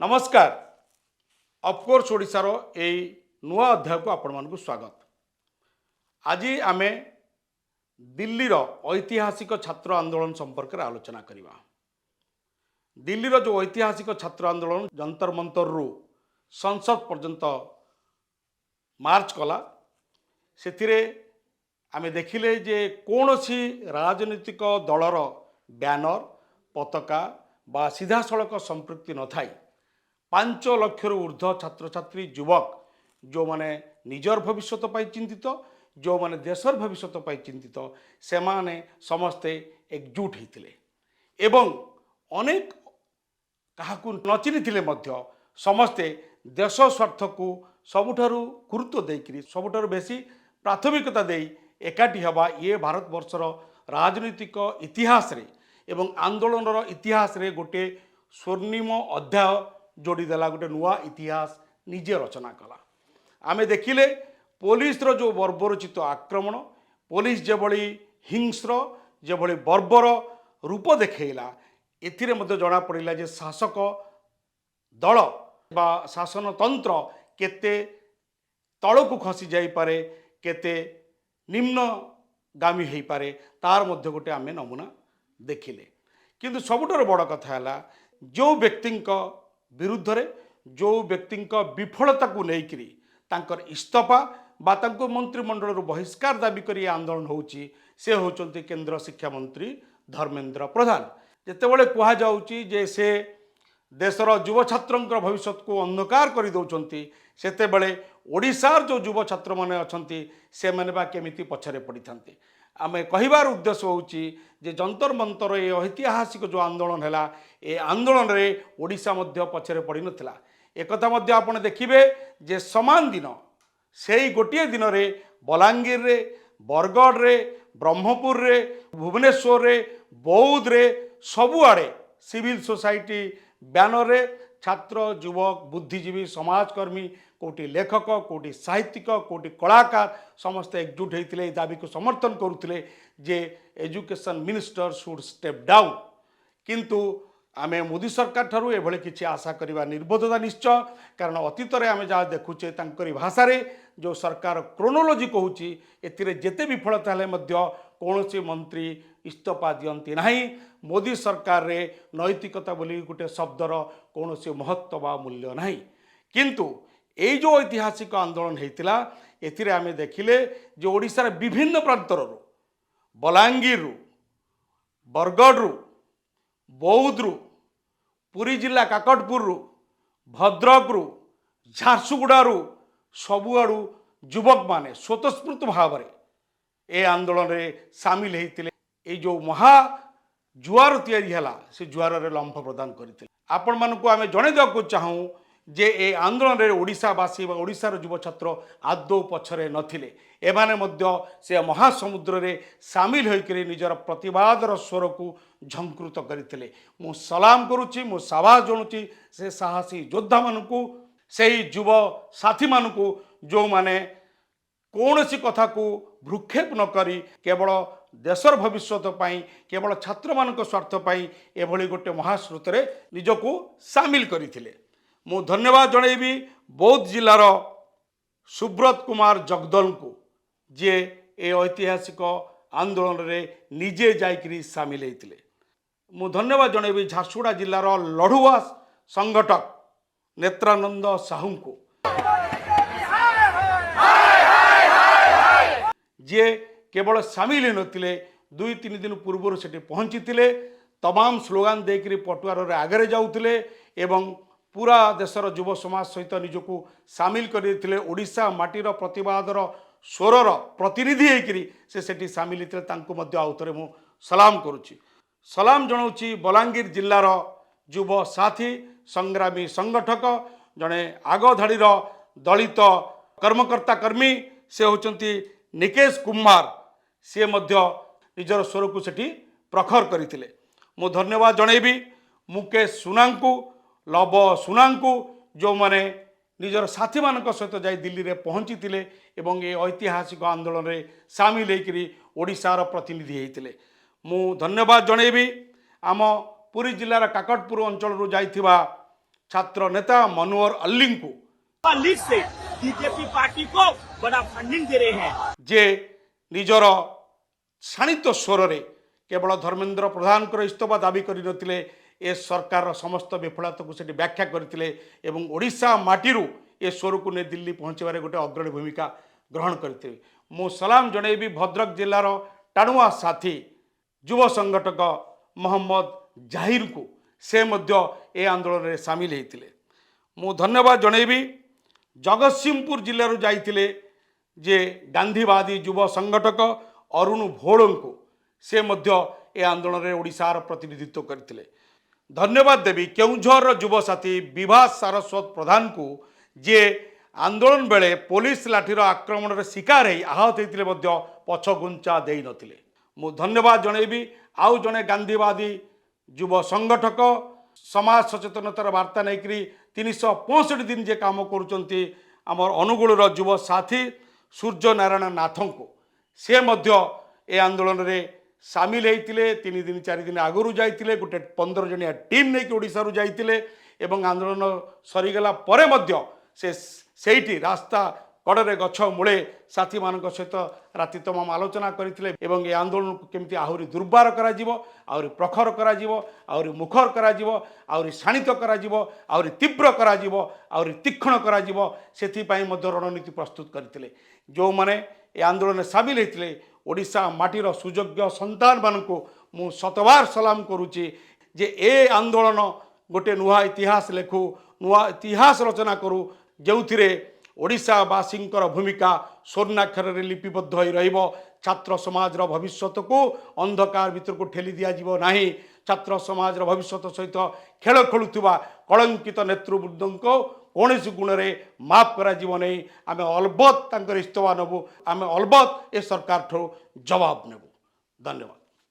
नमस्कार। ऑफकोर्स ओडिशार ए नुआ अध्याय को आपण मानक स्वागत। आज आम दिल्लीर ऐतिहासिक छात्र आंदोलन संपर्क में आलोचना करवा। दिल्लीर जो ऐतिहासिक छात्र आंदोलन जंतर मंतर रु संसद पर्यंत मार्च कला से आम देखिले जे कौन सी राजनीतिक दलर बैनर पताका बा सीधा सड़क संपृक्ति न थाई 5 लाख ऊर्ध्व छात्र छात्री युवक जो माने निजर भविष्य चिंतित जो माने देशर भविष्य चिंतित से माने समस्ते एकजुट होते एवं अनेक काहाकू न चिन्हिथिले मध्य समस्ते देश स्वार्थ को सबुठारु गुरुत्व देकरी सबुठारु बेसी प्राथमिकता दे एकाठी हवा ये भारत वर्षर राजनीतिक इतिहास रे एवं आंदोलन इतिहास रे गोटे स्वर्णिम अध्याय जोड़ीदेला गोटे नुआ इतिहास निजे रचना कला। आमे देखिले पुलिस रो जो बर्बरचित आक्रमण पुलिस जेभली हिंस्र जेभली बर्बर रूप देखैला एथिरे मध्य जना पड़िला जे शासक दल बा शासन तंत्र केते तळकु खसी जाई पारे केते निम्नगामी हो पारे तार मध्य गोटे आमे नमूना देखिले। किंतु सबुठार बड़ कथा है जो व्यक्ति विरुद्ध रे जो व्यक्ति विफलता को लेकरी तांकर इस्तफा बा तांको मंत्रिमंडल बहिष्कार दाबी करी आंदोलन होउची से होचंती केंद्र शिक्षा मंत्री धर्मेंद्र प्रधान। जेतेबेले कुहा जाउची जे से देशर युव छात्रंकर भविष्य को अंधकार कर दौरान सेतेबेले ओडिशार जो युव छात्र माने अछंती से माने बा केमिति पछरे पड़ी थांते। आमे कहिबार उद्देश्य होउची जे जंतर मंतर ए ऐतिहासिक जो आंदोलन हैला ए आंदोलन रे ओडिशा मध्य पछरे पड़ी नथिला। एक कथा मध्य आपण देखिबे जे समान दिन सेही गोटिए दिन रे बलांगीर रे बरगढ़ रे ब्रह्मपुर रे भुवनेश्वर रे बौद्ध रे सबुआड़े सिविल सोसाइटी बैनर रे छात्र युवक बुद्धिजीवी समाजकर्मी कोटी लेखक कोटी साहित्यिक कोटी कलाकार समस्त एकजुट होते दाबी को समर्थन करुले जे education minister should step down. किंतु आमे मोदी सरकार ठारू एभली किछि आशा करिवा निर्बोधता निश्चय कारण अतीत रे आमे जा देखुचे तांकरी भाषा रे जो सरकार क्रोनोलॉजी कहूची एतिरे जेते विफलता हेले मध्य कौनसी मंत्री इस्तफा दियंती नहीं। मोदी सरकार रे नैतिकता बोली गोटे शब्दर कौनसी महत्व बा मूल्य नहीं। किंतु ये जो ऐतिहासिक आंदोलन होता एथिरे आमे देखिले जो ओडिशार विभिन्न प्रांतर बलांगीर बरगढ़ बौद्ध पुरी जिला काकटपुर भद्रक झारसुगुड़ारू सबुआड़ू युवक माने स्वतस्फूर्त भाव में ए आंदोलन रे सामिल होते ये जो महा जुआर तैयारी है से जुआर रे लंफ प्रदान करते आपण मानक आम जन देवाक चाहूँ जे ए आंदोलन रे ओडिशावासी ओडिशार युव छात्र आदौ पछरे नथिले एमाने मध्य से महासमुद्र रे सामिल होकर निजर प्रतिवादर स्वर को झंकृत करते। मु सलाम करुच्ची मु साबास जणुची से साहसी योद्धा मानकू से युव साथी मानकू जो माने कौन सी कथा को भ्रुक्षेप न करी केवल देशर भविष्य केवल छात्र मान स्वार्थ एभली गोटे महास्रोत निजको सामिल करथिले। मु धन्यवाद जनइबी बौद्ध जिलार सुब्रत कुमार जगदल को जे ए ऐतिहासिक आंदोलन रे निजे जाइकरी सामिल होते। मु धन्यवाद जनइबी झारसुगुड़ा जिलार लड़ुआ संगठक नेत्रानंद साहू को जे केवल सामिल नथिले 2-3 दिन पूर्व से पहुँची तमाम स्लोगान देकर पटुआर आगे जाऊले एवं पूरा देशर युव समाज सहित निजको सामिल करते ओडिशा माटीर प्रतिवादर स्वरर प्रतिनिधि होकर से सेठी सामिल होते आउथरे मु सलाम करुच्ची सलाम जनाऊँगी बलांगीर जिलार युव साथी संग्रामी संगठक जड़े आग धाड़ीर दलित कर्मकर्ता कर्मी से होचंती निकेश कुमार सी निजर स्वर को सेठी प्रखर करते। मु धन्यवाद जनइबी मुकेश सुना को लव सुना को जो माने निजर साथी मान सहित जाई दिल्ली रे पहुँची एवं ये ऐतिहासिक आंदोलन रे सामिल होकर ओडिशार प्रतिनिधि होते। मु धन्यवाद जनइबी आम पुरी जिलार काकटपुर अंचल जाइथिबा छात्र नेता मनोहर अल्ली को लीग से बीजेपी पार्टी को बड़ा फंडिंग दे रहे हैं जे निजर शाणित स्वर रे केवल धर्मेंद्र प्रधान इस्तफा दाबी करनथिले ए सरकार समस्त विफलता को सेठी व्याख्या करथिले एवं ओडिशा माटीरू ए स्वर को ने दिल्ली पहुँचबार गोटे अग्रणी भूमिका ग्रहण करते मु सलाम जनइबी भद्रक जिलार टाणुआ साथी युव संगठक मोहम्मद जाहिर को से मध्य ए आंदोलन में सामिल होते मु धन्यवाद जनइबी जगतसिंहपुर जिलूर जाइए जे गांधीवादी युव संगठक अरुण भोड़ को से मध्य ए आंदोलन में ओडिशार प्रतिनिधित्व करते धन्यवाद देवी केउझर युव साथी विभा सारस्वत प्रधान को जे आंदोलन बेले पुलिस लाठीर आक्रमण में शिकार हो आहत होते पछगुंचा दे नथिले मु धन्यवाद जनइबी आउ जड़े गांधीवादी युव संगठक समाज सचेतनतार वार्ता नहीं 365 दिन जे काम करमर अनुगुल युव साथी सूर्य नारायण नाथ को से मध्य ए आंदोलन में सामिल होते 3 दिन 4 दिन आगु जाइए गोटे 15 जनिया टीम नहीं ओडिशारू जाइए एवं आंदोलन सरीगला परे मध्य से रास्ता कड़े गछ मूले साथी मान सहित राति तमाम आलोचना करते एवं ए आंदोलन को केमती आहरी दुर्बार आहरी प्रखर आहरी मुखर आहरी शाणित आहरी तीव्र आहरी तीक्ष्ण से रणनीति प्रस्तुत करते जो मैंने ए आंदोलन में सामिल होते ओडिशा माटीर सुयोग्य संतान मानू मु शतबार सलाम करुच्ची जे ए आंदोलन गोटे नुआ इतिहास लेखु नुआ इतिहास रचना करूँ जो ओडिशावासी भूमिका स्वर्णाक्षर में लिपिबद्ध हो रहिबो छात्र समाज भविष्य को अंधकार भीतर को ठेली दिज्व ना छात्र समाज भविष्य सहित खेल खेलुवा कलंकित नेतृवृंद को कौन गुण में माफ करा नहीं आम अलबत् इस्तफा नबू आम अलबत् ए सरकार ठो जवाब नेबू धन्यवाद।